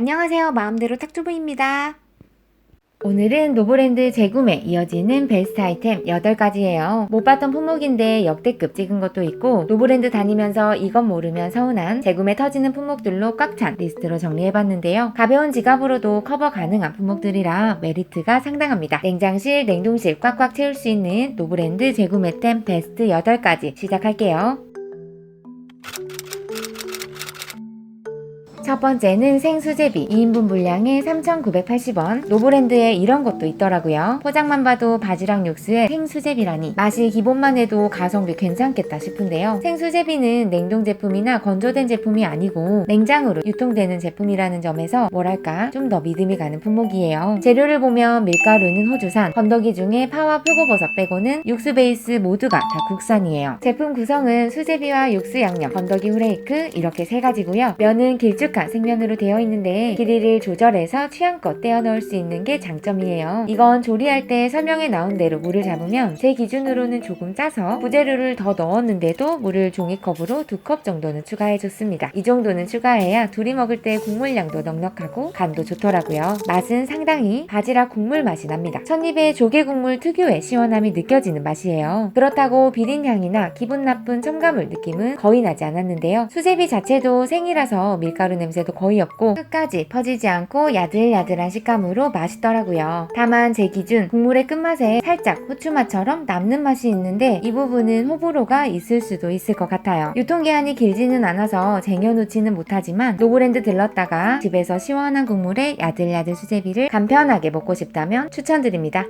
안녕하세요. 마음대로 탁주부입니다. 오늘은 노브랜드 재구매 이어지는 베스트 아이템 8가지예요. 못 봤던 품목인데 역대급 찍은 것도 있고 노브랜드 다니면서 이건 모르면 서운한 재구매 터지는 품목들로 꽉 찬 리스트로 정리해봤는데요. 가벼운 지갑으로도 커버 가능한 품목들이라 메리트가 상당합니다. 냉장실, 냉동실 꽉꽉 채울 수 있는 노브랜드 재구매템 베스트 8가지 시작할게요. 첫 번째는 생수제비 2인분 분량에 3,980원. 노브랜드에 이런 것도 있더라고요. 포장만 봐도 바지락 육수에 생수제비라니 맛이 기본만 해도 가성비 괜찮겠다 싶은데요. 생수제비는 냉동 제품이나 건조된 제품이 아니고 냉장으로 유통되는 제품이라는 점에서 뭐랄까 좀 더 믿음이 가는 품목이에요. 재료를 보면 밀가루는 호주산, 건더기 중에 파와 표고버섯 빼고는 육수 베이스 모두가 다 국산이에요. 제품 구성은 수제비와 육수 양념, 건더기 후레이크 이렇게 3가지고요. 면은 길쭉한 생면으로 되어 있는데 길이를 조절해서 취향껏 떼어 넣을 수 있는 게 장점이에요. 이건 조리할 때 설명에 나온 대로 물을 잡으면 제 기준으로는 조금 짜서 부재료를 더 넣었는데도 물을 종이컵으로 2컵 정도는 추가해줬습니다. 이 정도는 추가해야 둘이 먹을 때 국물량도 넉넉하고 간도 좋더라고요. 맛은 상당히 바지락 국물 맛이 납니다. 첫입에 조개국물 특유의 시원함이 느껴지는 맛이에요. 그렇다고 비린 향이나 기분 나쁜 첨가물 느낌은 거의 나지 않았는데요. 수제비 자체도 생이라서 밀가루 냄새도 거의 없고 끝까지 퍼지지 않고 야들야들한 식감으로 맛있더라고요. 다만 제 기준 국물의 끝맛에 살짝 후추맛처럼 남는 맛이 있는데 이 부분은 호불호가 있을 수도 있을 것 같아요. 유통기한이 길지는 않아서 쟁여놓지는 못하지만 노브랜드 들렀다가 집에서 시원한 국물에 야들야들 수제비를 간편하게 먹고 싶다면 추천드립니다.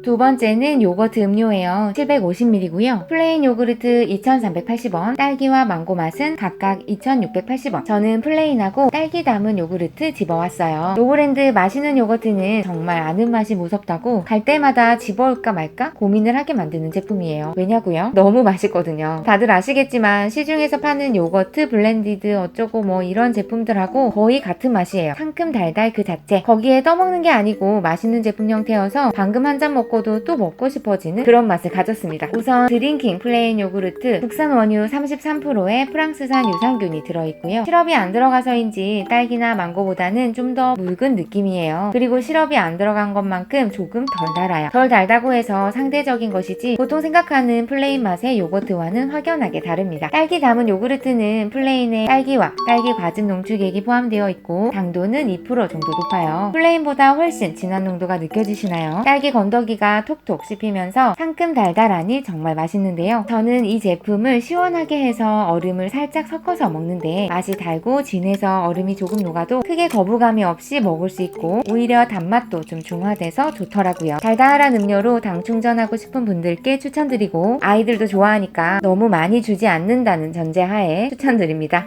두 번째는 요거트 음료예요. 750ml고요. 플레인 요구르트 2,380원, 딸기와 망고 맛은 각각 2,680원. 저는 플레인하고 딸기 담은 요구르트 집어왔어요. 노브랜드 마시는 요거트는 정말 아는 맛이 무섭다고 갈 때마다 집어올까 말까 고민을 하게 만드는 제품이에요. 왜냐고요? 너무 맛있거든요. 다들 아시겠지만 시중에서 파는 요거트 블렌디드 어쩌고 뭐 이런 제품들하고 거의 같은 맛이에요. 상큼 달달 그 자체. 거기에 떠먹는 게 아니고 맛있는 제품 형태여서 방금 한 잔 먹고도 또 먹고 싶어지는 그런 맛을 가졌습니다. 우선 드링킹 플레인 요구르트 국산 원유 33%의 프랑스산 유산균이 들어있고요. 시럽이 안 들어가서인지 딸기나 망고보다는 좀 더 묽은 느낌이에요. 그리고 시럽이 안 들어간 것만큼 조금 덜 달아요. 덜 달다고 해서 상대적인 것이지 보통 생각하는 플레인 맛의 요거트와는 확연하게 다릅니다. 딸기 담은 요구르트는 플레인에 딸기와 딸기 과즙 농축액이 포함되어 있고 당도는 2% 정도 높아요. 플레인보다 훨씬 진한 농도가 느껴지시나요? 딸기 건더기가 톡톡 씹히면서 상큼 달달하니 정말 맛있는데요. 저는 이 제품을 시원하게 해서 얼음을 살짝 섞어서 먹는데 맛이 달고 진해서 얼음이 조금 녹아도 크게 거부감이 없이 먹을 수 있고 오히려 단맛도 좀 중화돼서 좋더라고요. 달달한 음료로 당 충전하고 싶은 분들께 추천드리고 아이들도 좋아하니까 너무 많이 주지 않는다는 전제하에 추천드립니다.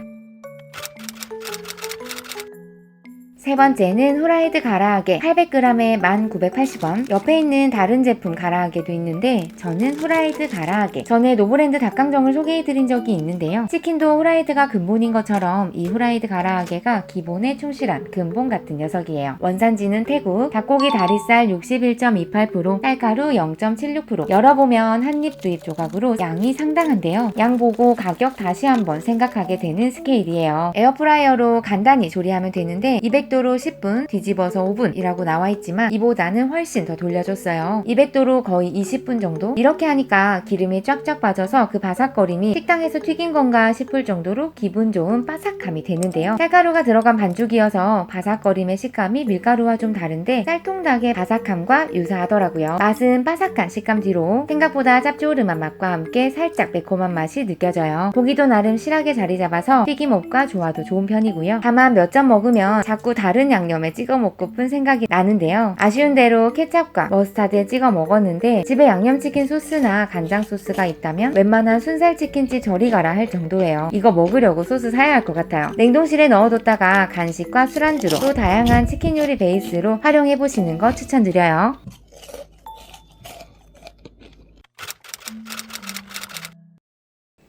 세 번째는 후라이드 가라아게 800g에 1,980원. 옆에 있는 다른 제품 가라아게도 있는데 저는 후라이드 가라아게. 전에 노브랜드 닭강정을 소개해드린 적이 있는데요. 치킨도 후라이드가 근본인 것처럼 이 후라이드 가라아게가 기본에 충실한 근본 같은 녀석이에요. 원산지는 태국, 닭고기 다리살 61.28%, 쌀가루 0.76%. 열어보면 한입 두입 조각으로 양이 상당한데요. 양 보고 가격 다시 한번 생각하게 되는 스케일이에요. 에어프라이어로 간단히 조리하면 되는데 200도로 10분, 뒤집어서 5분이라고 나와있지만 이보다는 훨씬 더 돌려줬어요. 200도로 거의 20분 정도? 이렇게 하니까 기름이 쫙쫙 빠져서 그 바삭거림이 식당에서 튀긴 건가 싶을 정도로 기분 좋은 바삭함이 되는데요. 쌀가루가 들어간 반죽이어서 바삭거림의 식감이 밀가루와 좀 다른데 쌀통닭의 바삭함과 유사하더라고요. 맛은 바삭한 식감 뒤로 생각보다 짭조름한 맛과 함께 살짝 매콤한 맛이 느껴져요. 고기도 나름 실하게 자리 잡아서 튀김옷과 조화도 좋은 편이고요. 다만 몇 점 먹으면 자꾸 다른 양념에 찍어 먹고픈 생각이 나는데요. 아쉬운 대로 케찹과 머스타드에 찍어 먹었는데 집에 양념치킨 소스나 간장 소스가 있다면 웬만한 순살치킨집 저리 가라 할 정도예요. 이거 먹으려고 소스 사야 할 것 같아요. 냉동실에 넣어뒀다가 간식과 술안주로 또 다양한 치킨 요리 베이스로 활용해보시는 거 추천드려요.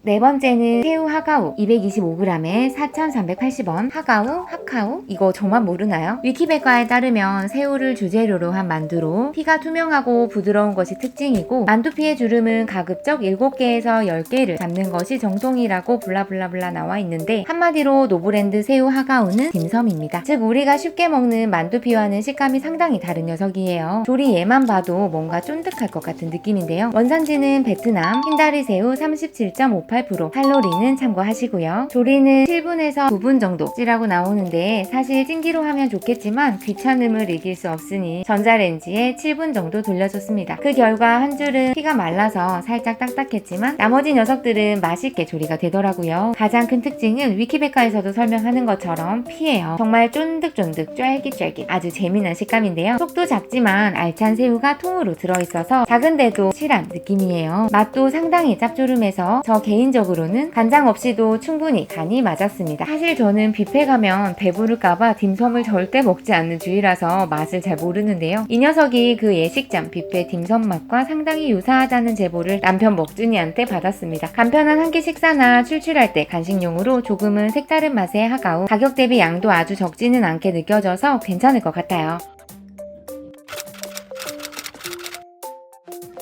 네 번째는 새우 하가우 225g에 4,380원. 하카우? 이거 저만 모르나요? 위키백과에 따르면 새우를 주재료로 한 만두로 피가 투명하고 부드러운 것이 특징이고 만두피의 주름은 가급적 7개에서 10개를 잡는 것이 정통이라고 블라블라블라 나와 있는데 한마디로 노브랜드 새우 하가우는 딤섬입니다. 즉 우리가 쉽게 먹는 만두피와는 식감이 상당히 다른 녀석이에요. 조리 얘만 봐도 뭔가 쫀득할 것 같은 느낌인데요. 원산지는 베트남, 흰다리 새우 37.58%, 칼로리는 참고하시고요. 조리는 7분에서 9분 정도 찌라고 나오는데 사실 찜기로 하면 좋겠지만 귀찮음을 이길 수 없으니 전자레인지에 7분 정도 돌려줬습니다. 그 결과 한 줄은 피가 말라서 살짝 딱딱했지만 나머지 녀석들은 맛있게 조리가 되더라고요. 가장 큰 특징은 위키백과에서도 설명하는 것처럼 피예요. 정말 쫀득쫀득 쫄깃쫄깃 아주 재미난 식감인데요. 속도 작지만 알찬 새우가 통으로 들어있어서 작은데도 실한 느낌이에요. 맛도 상당히 짭조름해서 저 개인적으로는 간장 없이도 충분히 간이 맞았습니다. 사실 저는 뷔페 가면 배부를까봐 딤섬을 절대 먹지 않는 주의라서 맛을 잘 모르는데요. 이 녀석이 그 예식장 뷔페 딤섬 맛과 상당히 유사하다는 제보를 남편 먹준이한테 받았습니다. 간편한 한 끼 식사나 출출할 때 간식용으로 조금은 색다른 맛의 하가우, 가격 대비 양도 아주 적지는 않게 느껴져서 괜찮을 것 같아요.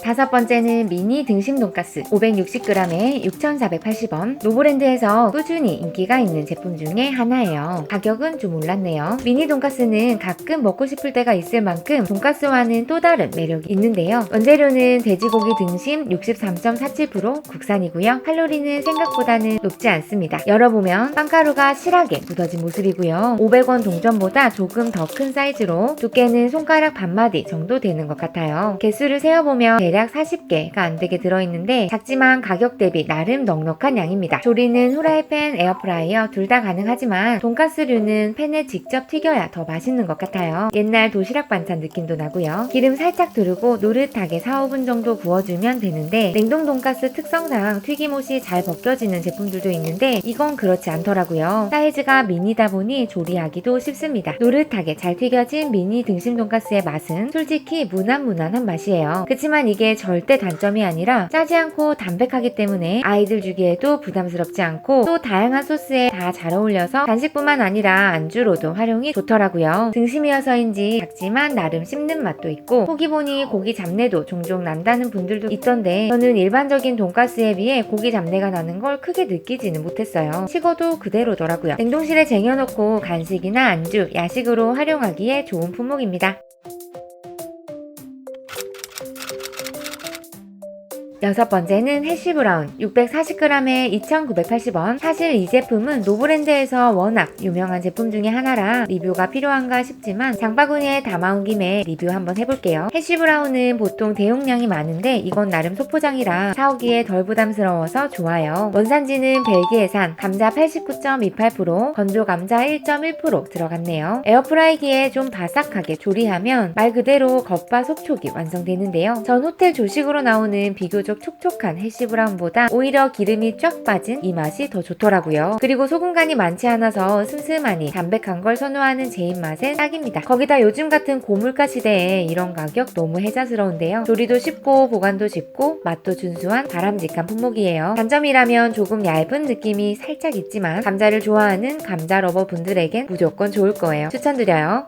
다섯 번째는 미니 등심 돈가스 560g에 6,480원. 노브랜드에서 꾸준히 인기가 있는 제품 중에 하나예요. 가격은 좀 올랐네요. 미니 돈가스는 가끔 먹고 싶을 때가 있을 만큼 돈가스와는 또 다른 매력이 있는데요. 원재료는 돼지고기 등심 63.47% 국산이고요. 칼로리는 생각보다는 높지 않습니다. 열어보면 빵가루가 실하게 묻어진 모습이고요. 500원 동전보다 조금 더 큰 사이즈로 두께는 손가락 반마디 정도 되는 것 같아요. 개수를 세어보면 대략 40개가 안되게 들어있는데 작지만 가격 대비 나름 넉넉한 양입니다. 조리는 후라이팬, 에어프라이어 둘 다 가능하지만 돈가스류는 팬에 직접 튀겨야 더 맛있는 것 같아요. 옛날 도시락 반찬 느낌도 나고요. 기름 살짝 두르고 노릇하게 4-5분 정도 구워주면 되는데 냉동 돈가스 특성상 튀김옷이 잘 벗겨지는 제품들도 있는데 이건 그렇지 않더라고요. 사이즈가 미니다 보니 조리하기도 쉽습니다. 노릇하게 잘 튀겨진 미니 등심 돈가스의 맛은 솔직히 무난무난한 맛이에요. 그치만 이게 절대 단점이 아니라 짜지 않고 담백하기 때문에 아이들 주기에도 부담스럽지 않고 또 다양한 소스에 다 잘 어울려서 간식뿐만 아니라 안주로도 활용이 좋더라고요. 등심이어서인지 작지만 나름 씹는 맛도 있고 포기 보니 고기 잡내도 종종 난다는 분들도 있던데 저는 일반적인 돈가스에 비해 고기 잡내가 나는 걸 크게 느끼지는 못했어요. 식어도 그대로더라고요. 냉동실에 쟁여놓고 간식이나 안주, 야식으로 활용하기에 좋은 품목입니다. 여섯 번째는 해쉬브라운 640g에 2,980원. 사실 이 제품은 노브랜드에서 워낙 유명한 제품 중에 하나라 리뷰가 필요한가 싶지만 장바구니에 담아온 김에 리뷰 한번 해볼게요. 해쉬브라운은 보통 대용량이 많은데 이건 나름 소포장이라 사오기에 덜 부담스러워서 좋아요. 원산지는 벨기에산, 감자 89.28%, 건조 감자 1.1% 들어갔네요. 에어프라이기에 좀 바삭하게 조리하면 말 그대로 겉바 속촉이 완성되는데요. 전 호텔 조식으로 나오는 비교적 촉촉한 해쉬브라운보다 오히려 기름이 쫙 빠진 이 맛이 더 좋더라고요. 그리고 소금간이 많지 않아서 슴슴하니 담백한 걸 선호하는 제 입맛엔 딱입니다. 거기다 요즘 같은 고물가 시대에 이런 가격 너무 혜자스러운데요. 조리도 쉽고 보관도 쉽고 맛도 준수한 바람직한 품목이에요. 단점이라면 조금 얇은 느낌이 살짝 있지만 감자를 좋아하는 감자 러버 분들에겐 무조건 좋을 거예요. 추천드려요.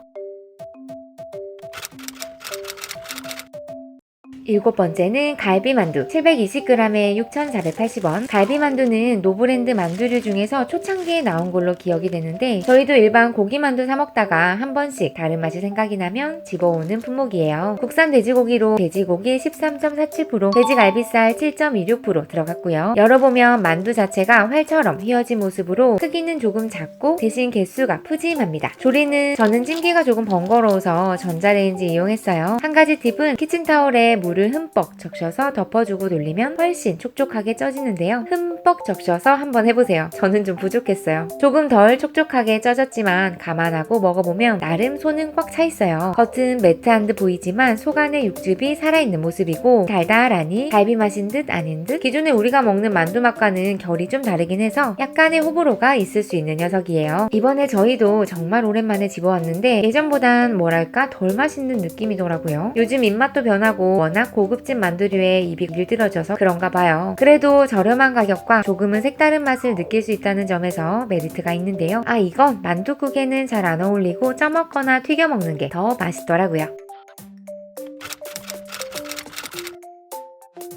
일곱 번째는 갈비만두 720g에 6,480원. 갈비만두는 노브랜드 만두류 중에서 초창기에 나온 걸로 기억이 되는데 저희도 일반 고기만두 사 먹다가 한 번씩 다른 맛이 생각이 나면 집어오는 품목이에요. 국산 돼지고기로 돼지고기 13.47%, 돼지갈비살 7.26% 들어갔고요. 열어보면 만두 자체가 활처럼 휘어진 모습으로 크기는 조금 작고 대신 개수가 푸짐합니다. 조리는 저는 찜기가 조금 번거로워서 전자레인지 이용했어요. 한 가지 팁은 키친타올에 물을 흠뻑 적셔서 덮어주고 돌리면 훨씬 촉촉하게 쪄지는데요. 흠뻑 적셔서 한번 해보세요. 저는 좀 부족했어요. 조금 덜 촉촉하게 쪄졌지만 감안하고 먹어보면 나름 손은 꽉 차있어요. 겉은 매트한 듯 보이지만 속 안에 육즙이 살아있는 모습이고 달달하니 갈비 맛인 듯 아닌 듯 기존에 우리가 먹는 만두 맛과는 결이 좀 다르긴 해서 약간의 호불호가 있을 수 있는 녀석이에요. 이번에 저희도 정말 오랜만에 집어왔는데 예전보단 뭐랄까 덜 맛있는 느낌이더라고요. 요즘 입맛도 변하고 워낙 워낙 고급진 만두류에 입이 일들어져서 그런가 봐요. 그래도 저렴한 가격과 조금은 색다른 맛을 느낄 수 있다는 점에서 메리트가 있는데요. 이건 만두국에는 잘 안 어울리고 쪄먹거나 튀겨 먹는 게 더 맛있더라고요.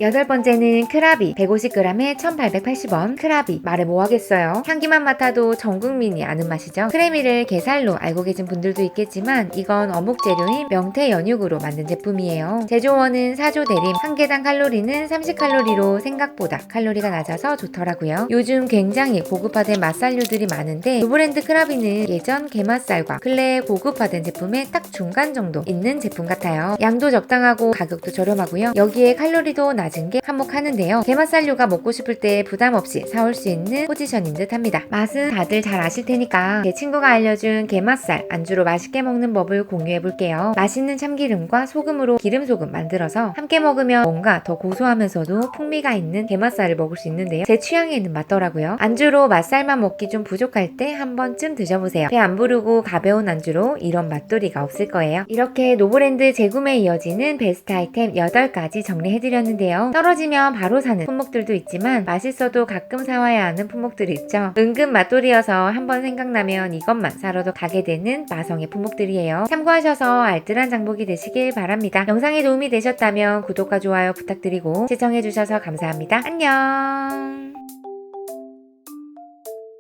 여덟 번째는 크라비 150g에 1880원. 크라비 말해 뭐하겠어요. 향기만 맡아도 전 국민이 아는 맛이죠. 크래미를 게살로 알고 계신 분들도 있겠지만 이건 어묵 재료인 명태 연육으로 만든 제품이에요. 제조원은 사조 대림, 한 개당 칼로리는 30칼로리로 생각보다 칼로리가 낮아서 좋더라고요. 요즘 굉장히 고급화된 맛살류들이 많은데 이 브랜드 크라비는 예전 게맛살과 근래에 고급화된 제품의 딱 중간 정도 있는 제품 같아요. 양도 적당하고 가격도 저렴하고요. 여기에 칼로리도 낮은 게 한몫하는데요. 게맛살류가 먹고 싶을 때 부담 없이 사올 수 있는 포지션인 듯 합니다. 맛은 다들 잘 아실 테니까 제 친구가 알려준 게맛살 안주로 맛있게 먹는 법을 공유해 볼게요. 맛있는 참기름과 소금으로 기름소금 만들어서 함께 먹으면 뭔가 더 고소하면서도 풍미가 있는 게맛살을 먹을 수 있는데요. 제 취향에는 맞더라고요. 안주로 맛살만 먹기 좀 부족할 때 한 번쯤 드셔보세요. 배 안 부르고 가벼운 안주로 이런 맛돌이가 없을 거예요. 이렇게 노브랜드 재구매에 이어지는 베스트 아이템 8가지 정리해드렸는데요. 떨어지면 바로 사는 품목들도 있지만 맛있어도 가끔 사와야 하는 품목들이 있죠. 은근 맛돌이어서 한번 생각나면 이것만 사러도 가게 되는 마성의 품목들이에요. 참고하셔서 알뜰한 장보기 되시길 바랍니다. 영상이 도움이 되셨다면 구독과 좋아요 부탁드리고 시청해주셔서 감사합니다. 안녕.